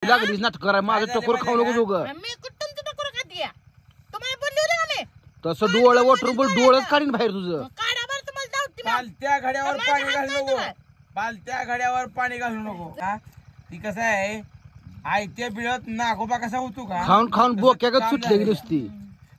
लागलीस नाटक कराय माझं टकोर खाऊ नको दोघं मी कुठून टकोर खातीये तुम्हाला बोलले होते का मी तसं डोळं वटरून बोल डोळच काढीन बाहेर तुझं काढा बरं तुम्हाला जाऊ पालत्या घड्यावर पाणी घालू नको पालत्या घड्यावर पाणी घालू नको ती कसं आहे आयत्या बिळत नागोबा कसा होतो का खाऊन खाऊन बोक्यागत सुटले गेली नुसती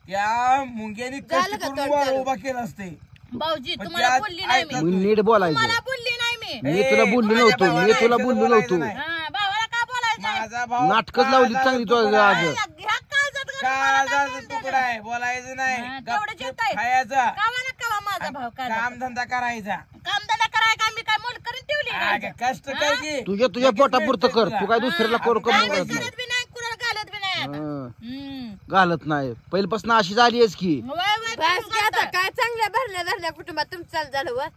त्या मुंग्यानी कष्ट करून वर उभा केला असते भाऊजी तुम्हाला बोलली नाही मी मी नीट बोलायचं मला बोलली नाही मी मी तुला बोललो नव्हतो मी तुला बोललो नव्हतो भावाला का बोलायचं माझा भाऊ नाटकच लावली चांगली तो आज घ्या काळजात काळाचा तुकडा आहे बोलायचं नाही तेवढं जेवताय खायचा कावा ना कावा माझा भाव काम धंदा करायचा कामधंदा कराय का मी काय मोल करून ठेवली कष्ट कर की तुझ्या पोटापुरतं कर तू काय दुसऱ्याला करू काय करू मी करत बी नाही कुणाला घालत बी नाही आता. घालत नाही पहिल्यापासून अशीच आली आहेस की वय वय बस की आता काय चांगल्या भरल्या कुटुंबात तुमचं चालू झालं व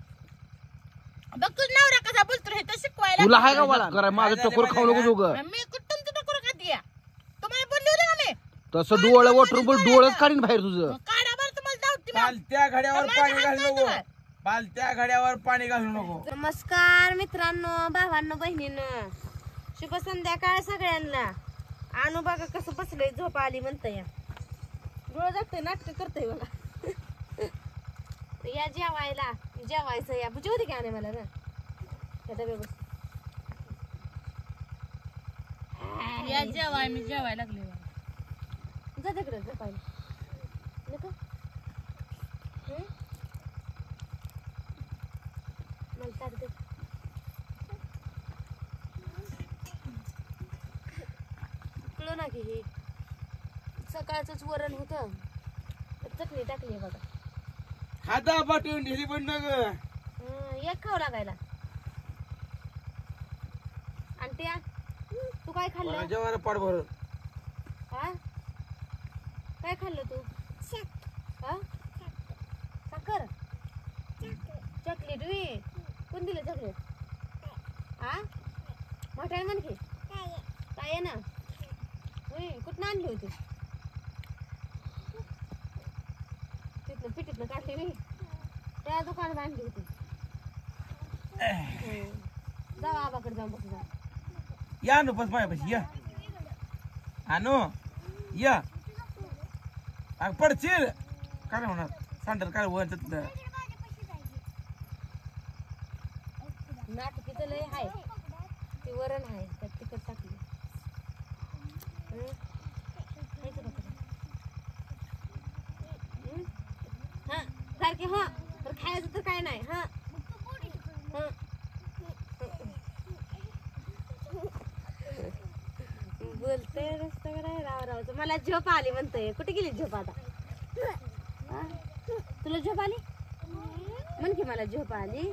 बघ तुझ नवरा कसा बोलतो हे तर शिकवायला तुला हाय का मला कराय माझं टकोर खाऊ नको दोघं मी कुठून टकोर खातीये तुम्हाला बोलले होते का मी तसं डोळं वटरून बोल डोळच काढीन बाहेर तुझं काढा बरं तुम्हाला जाऊ पालत्या घड्यावर पाणी घालू नको पालत्या घड्यावर पाणी घालू नको नमस्कार मित्रांनो भावांनो बहिणींनो शुभ संध्याकाळ सगळ्यांना आणू बघा कसं बसलंय झोप आली म्हणतंय डोळ जागतंय नाटक करतोय बघा या जेवायला जेवायचं या बुजी होती का नाही मला ना त्या डब्यावर या जेवाय मी जेवाय लागले जा तिकडे झोपायला नको मला ताट दे कळलं ना की हे सकाळचंच वरण होतं चटणी टाकली बघा खाता पाठवून ढिली पण नग एक खाऊ लागायला आणि त्या तू काय खाल्लं जेवायला पाठ भर हा काय खाल्लं तू हा साखर चॉकलेट वी कोण दिलं चॉकलेट हा मोठ्या म्हण की काय आहे ना कुठं आणली होती तिथनं पिठीतनं काढली मी त्या दुकानात आणली होती जाऊ आबाकडे जाऊन बसू जा या नु बस माझ्यापाशी या आणू या पडशील काय होणार सांडल काय वर नाटकीचं लय आहे ते वरण आहे त्यात तिखट टाकली हा सारखे हा तर खायचं तर काय नाही हा बोलते रस्ता राव मला झोप आली म्हणतोय कुठे गेली झोप आता तुला झोप आली म्हण की मला झोप आली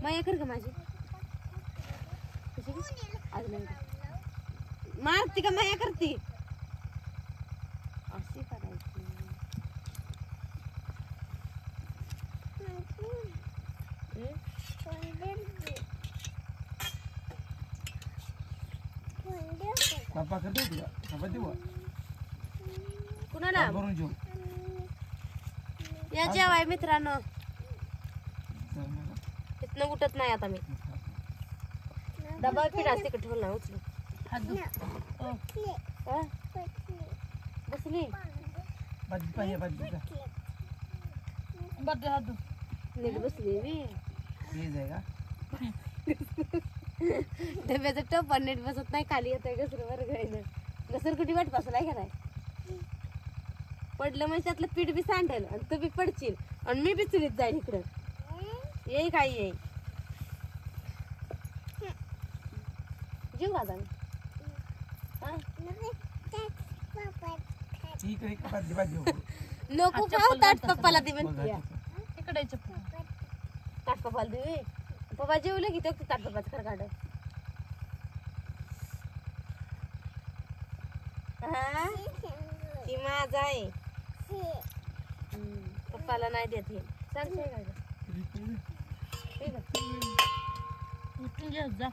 माया कर का माझी मारती का माया करती अशी करायची पापा करतो तुला पापा देऊ कुणाला भरून जेव या जेवाय मित्रांनो इथनं उठत नाही आता मी डबा पिठा तिकडे ठेवला ना उचलू बसली भाजी पाहिजे भाजी नीट बसली मी तेच आहे का डब्याचं टप नीट बसत नाही खाली येत घसर वर गायनं घसर कुठे वाट बसलाय का नाही पडलं म्हणजे त्यातलं पीठ बी सांडेल आणि तू बी पडशील आणि मी बी चुलीत जाईल इकडं येई काय येई जीव का जाण ठीक आहे भाजी भाजी नको खाऊ ताट पप्पाला दे म्हणते इकडे ताट पप्पाला दे पप्पा जेवलं की तो ताट पप्पाच खर काढ हा ती माझा आहे पप्पाला नाही देत हे सांग उठून घे जा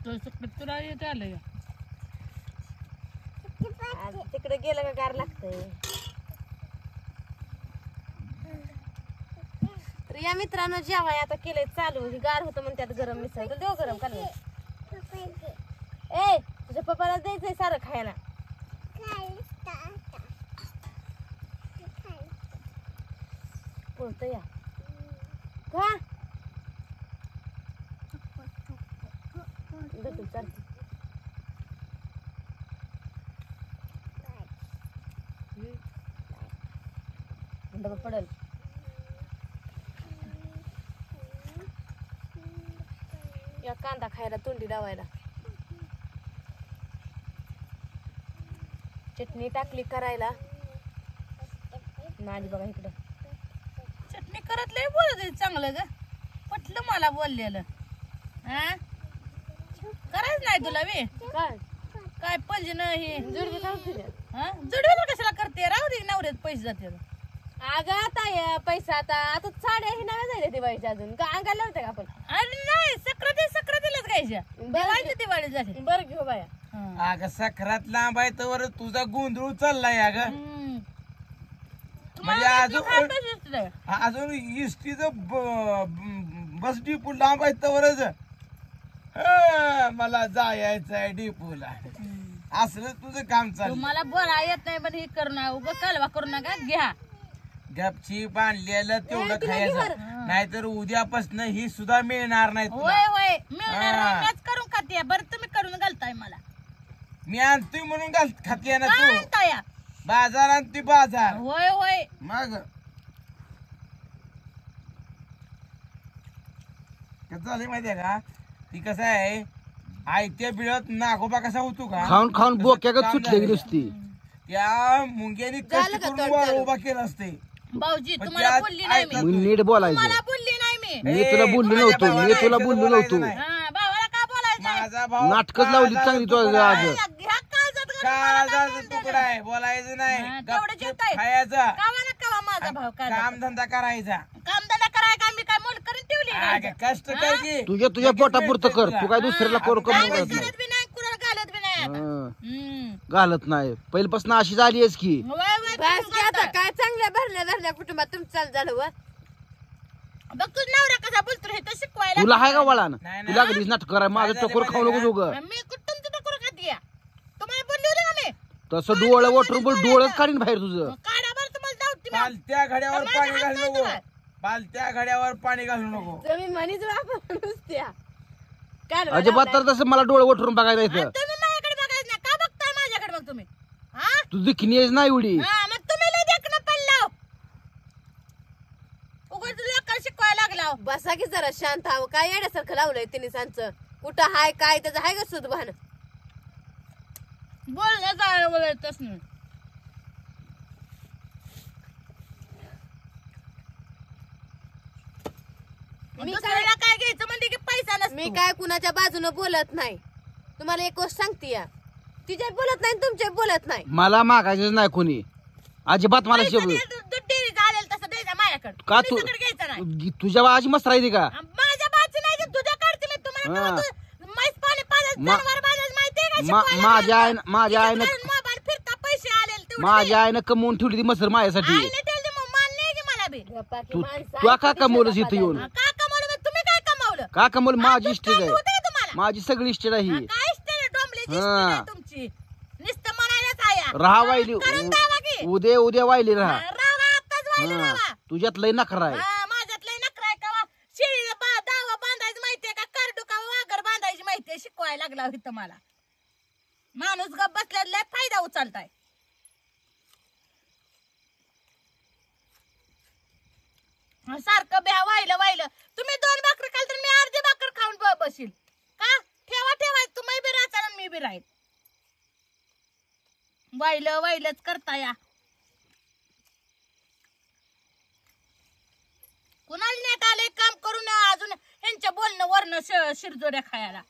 तुला येत आलं तिकडे गेलं का गार लागतंय. तर या मित्रांनो जेवाय आता केलंय चालू. गार होतं म्हणून त्यात गरम मिसळ देऊ गरम काल. ए तुझ्या पप्पाला द्यायचंय सारं खायला. बोलतो या का डबा पडल. या कांदा खायला तोंडी लावायला. चटणी टाकली करायला. नाली बघा इकडं चटणी करत लय बोलत आहे चांगलं ग. पटलं मला बोललेलं. हा करायच नाही तुला बी काय काय पैसे नाही. जुडवी लावते हा जुडवेला कशाला करते. राहू दे नवऱ्यात पैसे जाते. अगं आता या पैसा आता साड्या ही नव्या झाल्या दिवाळीच्या अजून का अंगाला लावते का आपण. अरे नाही सक्रातीलाच घ्यायच्या. दिवाळीची दिवाळी झाली. बरं घेऊ बाया. अगं सक्रात लांब आहे तर तुझा गोंधळ चाललाय अगं. म्हणजे अजून इष्टीच बस डिपू लांब आहे तरच मला जायचंय डिपूला. असलं तुझं काम चालू. मला बोला येत नाही पण हे करू नका उगा कालवा करू नका. घ्या गपची बांधलेलं तेवढं खायचं. नाहीतर उद्यापासून ही सुद्धा मिळणार नाही तुला. होय होय मिळणार नाही. मीच करून खाते. बरं तुम्ही करून घालताय मला. मी आणतोय म्हणून खाते ना काय तू. आणताय? बाजार आणतोय बाजार. होय होय मग कसं झालंय माहितीये का. ती कसं आहे आयत्या बिळत नागोबा कसा होतो का. खाऊन खाऊन बोक्यागत सुटले की नुसती. त्या मुंग्यानी कष्ट करून वर उभा केला असते. भाऊजी पण तुम्हाला त्या बोलली नाही ऐकत मी. मी नीट बोलायचं. मला बोलली नाही मी. मी तुला बोललो नव्हतो. मी तुला बोललो नव्हतो. हा भावाला का बोलायचं नाही? माझा भाऊ नाटकच लावली चांगली तो आज. घ्या काळजात घालून मला काळाचा काय तुकडा आहे. बोलायचं हा, नाही. तेवढं गपचूप जेवताय. खायचा. कावा ना कावा माझा भाव काय काम धंदा करायचा. कामधंदा कराय का मी काय मोल करून ठेवली काय? अगं, कष्ट कर की. तुझ्या पोटापुरतं कर. तू काय दुसऱ्याला करू काय कमी करत नाही. करत बी नाही कुणाला घालत बी नाही आता. हं. घालत नाही. पहिल्यापासून अशी झाली आहेस की. वय वय बस करून की आता घालताय. काय चांगल्या भरल्या कुटुंबात तुमचं चाल झालं व. बघ तुझ नवरा कसा बोलतो हे तर शिकवायला. तुला हाय का वळान. नाही, तू लागलीस नाटक कराय. माझं काय झालं टकोर खाऊ नको माहिती दोघं. मी कुठून तुझं करून खाते तुम्हाला बोलली होती का मी. तसं डोळं वटरून डोळच काढीन बाहेर तुझं. काढा बरं तुम्हाला जाऊ पालत्या घड्यावर माझ्या पाणी हात घालू नाही नको. तुला. पालत्या घड्यावर पाणी घालू नको. तुम्ही म्हणीच वापर नुसत्या काय अजिबात तर तसं मला डोळं वटरून बघायला येतं. तुम्ही माझ्याकडे बघायचं नाही. का बघताय माझ्याकडे मग तुम्ही. हा तू दिखणी आहेस नाही एवढी. हा मग तुम्ही लय देखणं पडलाव. उगाच लोकांना शिकवायला लागलाव. बसा की जरा शांत हवं. काय येण्यासारखं लावलंय तिने सांचं. कुठं हाय काय त्याचं हाय का सुध भान. बोलण्याचा बोलायचंच नाही. मी दुसऱ्याला काय घ्यायचं म्हणजे की पैसा नसतो. मी काय कुणाच्या बाजूने बोलत नाही. तुम्हाला एक गोष्ट सांगते या. तिच्या बोलत नाही तुमच्या बोलत नाही. मला मागायचंच नाही कोणी. अजिबात मला पैसा शेव दे, दूध डेअरी झालेलं तसं द्यायचं माझ्याकडे. का तू दुसरीकडे घ्यायचं नाही. तुझ्या बाजी मस्त राहिली का. माझ्या बाची नाही ते तुझ्या काढते मी. तुम्हाला हा. तेव्हा तू म्हैस पाणी पाजायचं, मा- जनावर पाजायचं माहितीये का शिकवायला माझ्या लागलं. आईनं तिच्यात मोबाईल फिरता पैसे आलेले तेवढे माझ्या आईनं कमवून ठेवली ती मसर माझ्यासाठी. आईने ठेवली मग मान्य आहे की मला बी. गप्पा की तू माणसं तू का ऐकते कमवलंस शेतात इथं येऊन. हा, का कमवलं मग तुम्ही काय कमावलं. का कमवलं. माझी दूध इस्टेट काय आहे. होतंय तुम्हाला. माझी सगळी इस्टेट आहे हा, ही. काय इस्टेट डोंबल्याची हा. इस्टेट आहे तुमची. नुसतं म्हणायलाच आया. राहा वाहिली. करून दावा की. उद्या वाहिली राहा. रावा आत्ताच वाहिली हा. रावा. तुझ्यात लय नखरा आहे. हा, माझ्यात लय नखरा आहे का वा? शेळीला दावा बांधायचं माहितीये का. करडू का वाघर बांधायची माहितीये. शिकवायला लागला इथं मला. माणूस गप बसल्याला लय फायदा उचलताय. सारखं ब्या वाहिलं तुम्ही 2 भाकर खाल तर मी अर्धी भाकर खाऊन बसील का. ठेवा तुम्ही बी राहता आणि मी बी राहील. वाहिलंच करता या. कुणाला नेट आलंय काम करून अजून ह्यांच्या बोलणं वरण शिरजोड्या खायला.